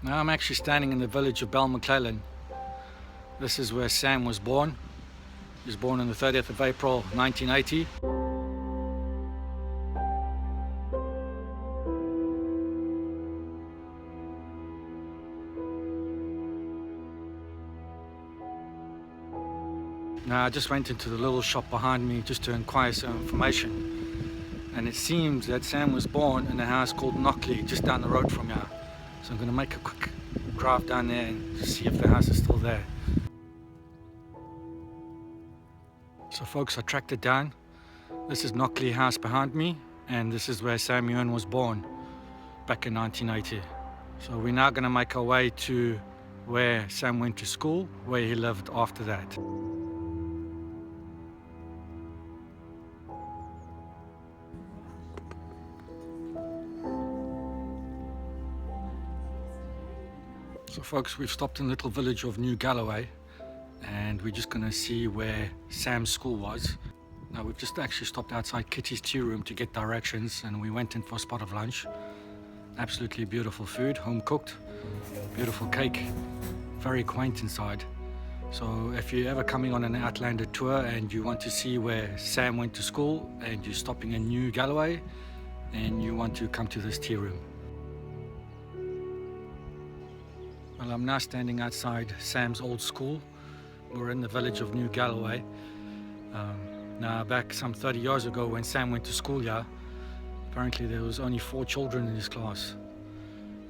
Now I'm actually standing in the village of Balmaclellan. This is where Sam was born. He was born on the 30th of April 1980. Now I just went into the little shop behind me just to inquire some information, and it seems that Sam was born in a house called Knockley, just down the road from here. So I'm going to make a quick drive down there and see if the house is still there. So folks, I tracked it down. This is Knockley House behind me, and this is where Sam Heughan was born back in 1980. So we're now going to make our way to where Sam went to school, where he lived after that. So folks, we've stopped in the little village of New Galloway, and we're just going to see where Sam's school was. Now we've just actually stopped outside Kitty's tea room to get directions, and we went in for a spot of lunch. Absolutely beautiful food, home cooked, beautiful cake, very quaint inside. So if you're ever coming on an Outlander tour and you want to see where Sam went to school and you're stopping in New Galloway, and you want to come to this tea room. Well, I'm now standing outside Sam's old school. We're in the village of New Galloway. Now back some 30 years ago when Sam went to school here, apparently there was only 4 children in his class.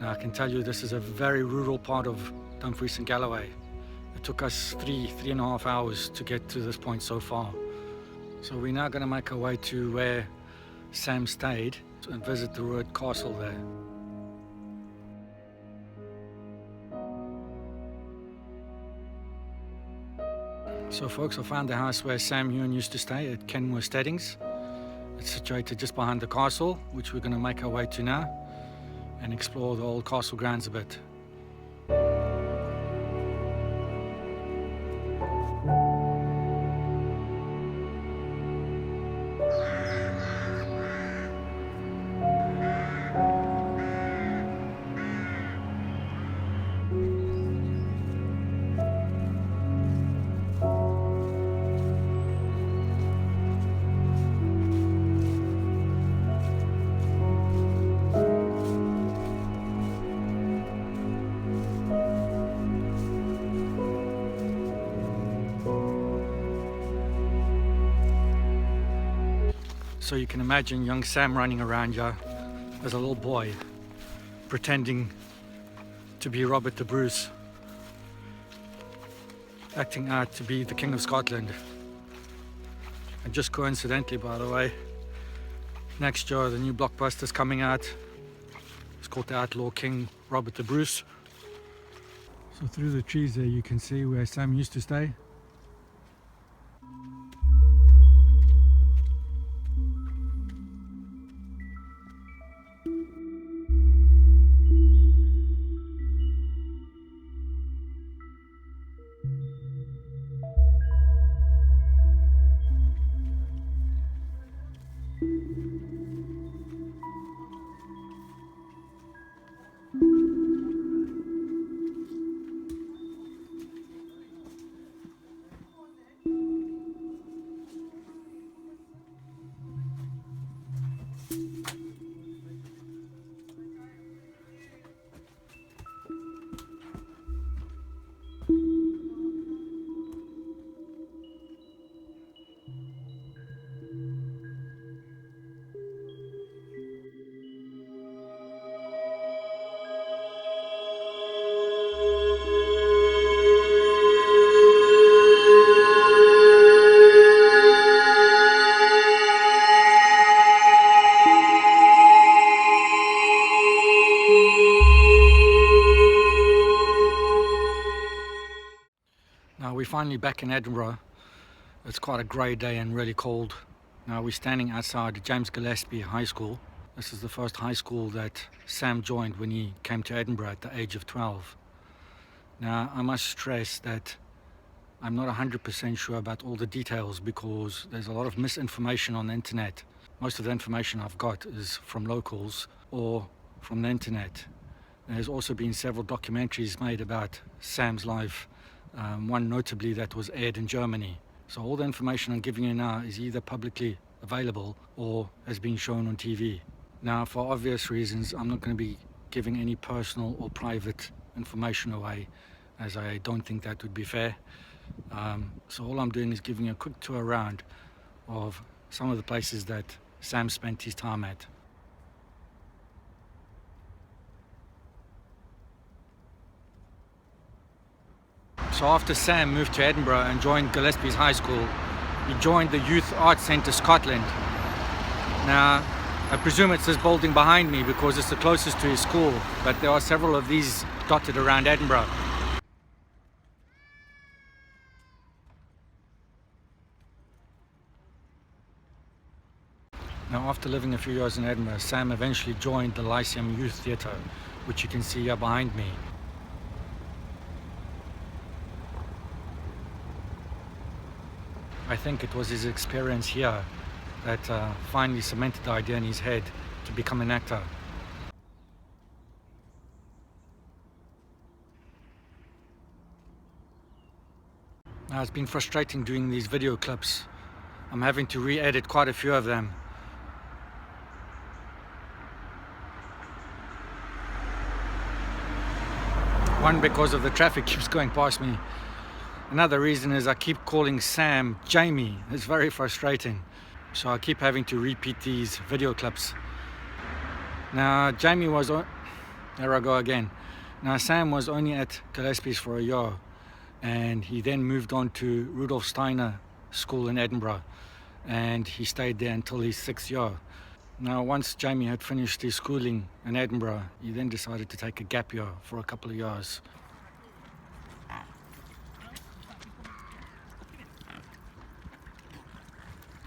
Now I can tell you this is a very rural part of Dumfries and Galloway. It took us three and a half hours to get to this point so far. So we're now going to make our way to where Sam stayed and visit the ruined castle there. So folks, I found the house where Sam Heughan used to stay at Kenmore Steadings. It's situated just behind the castle, which we're going to make our way to now and explore the old castle grounds a bit. So you can imagine young Sam running around here as a little boy, pretending to be Robert the Bruce, acting out to be the King of Scotland. And just coincidentally, by the way, next year the new blockbuster's coming out. It's called The Outlaw King Robert the Bruce. So through the trees there you can see where Sam used to stay. Now we're finally back in Edinburgh. It's quite a grey day and really cold. Now we're standing outside James Gillespie High School. This is the first high school that Sam joined when he came to Edinburgh at the age of 12. Now I must stress that I'm not 100% sure about all the details because there's a lot of misinformation on the internet. Most of the information I've got is from locals or from the internet. There's also been several documentaries made about Sam's life, one notably that was aired in Germany. So all the information I'm giving you now is either publicly available or has been shown on TV. Now, for obvious reasons, I'm not going to be giving any personal or private information away, as I don't think that would be fair. So all I'm doing is giving you a quick tour around of some of the places that Sam spent his time at. So after Sam moved to Edinburgh and joined Gillespie's High School, he joined the Youth Arts Centre Scotland. Now, I presume it's this building behind me because it's the closest to his school, but there are several of these dotted around Edinburgh. Now, after living a few years in Edinburgh, Sam eventually joined the Lyceum Youth Theatre, which you can see here behind me. I think it was his experience here that finally cemented the idea in his head to become an actor. Now, it's been frustrating doing these video clips. I'm having to re-edit quite a few of them. One, because of the traffic keeps going past me. Another reason is I keep calling Sam Jamie. It's very frustrating. So I keep having to repeat these video clips. Now, Jamie was on... There I go again. Now, Sam was only at Gillespie's for a year, and he then moved on to Rudolf Steiner School in Edinburgh, and he stayed there until his 6th year. Now, once Jamie had finished his schooling in Edinburgh, he then decided to take a gap year for a couple of years.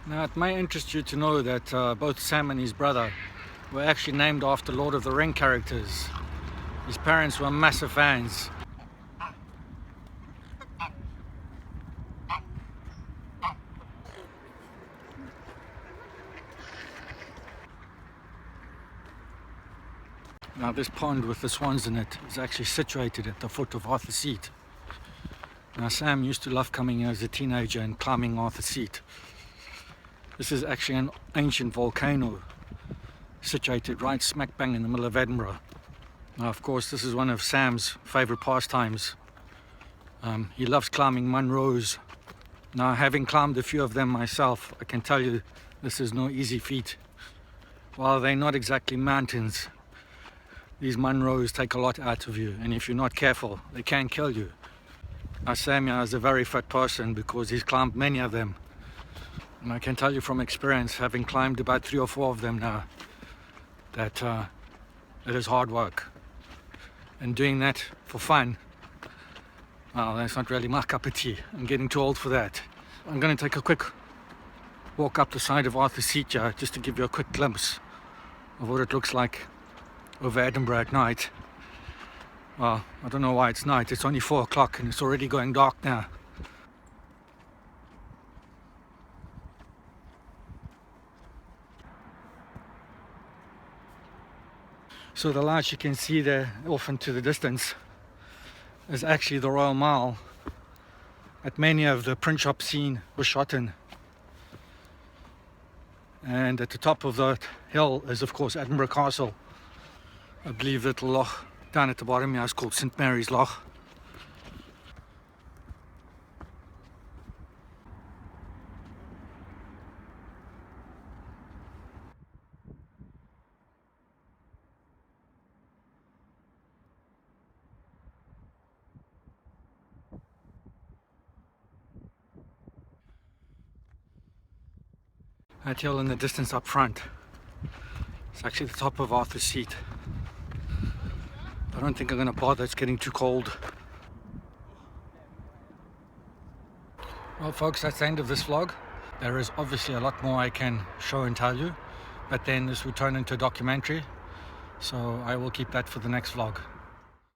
Now, it may interest you to know that both Sam and his brother were actually named after Lord of the Ring characters. His parents were massive fans. Now, this pond with the swans in it is actually situated at the foot of Arthur's Seat. Now, Sam used to love coming here as a teenager and climbing Arthur's Seat. This is actually an ancient volcano situated right smack bang in the middle of Edinburgh. Now, of course, this is one of Sam's favourite pastimes. He loves climbing Munros. Now, having climbed a few of them myself, I can tell you this is no easy feat. While they're not exactly mountains, these Munros take a lot out of you, and if you're not careful, they can kill you. Now, Sam here is a very fit person because he's climbed many of them. And I can tell you from experience, having climbed about 3 or 4 of them now, that it is hard work. And doing that for fun, well, that's not really my cup of tea. I'm getting too old for that. I'm going to take a quick walk up the side of Arthur's Seat here, just to give you a quick glimpse of what it looks like over Edinburgh at night. Well, I don't know why it's night. It's only 4 o'clock and it's already going dark now. So the lights you can see there off into the distance is actually the Royal Mile that many of the print shop scene was shot in. And at the top of that hill is, of course, Edinburgh Castle. I believe that loch down at the bottom here is called St Mary's Loch. That hill in the distance up front, it's actually the top of Arthur's Seat. I don't think I'm going to bother, it's getting too cold. Well folks, that's the end of this vlog. There is obviously a lot more I can show and tell you, but then this will turn into a documentary, so I will keep that for the next vlog.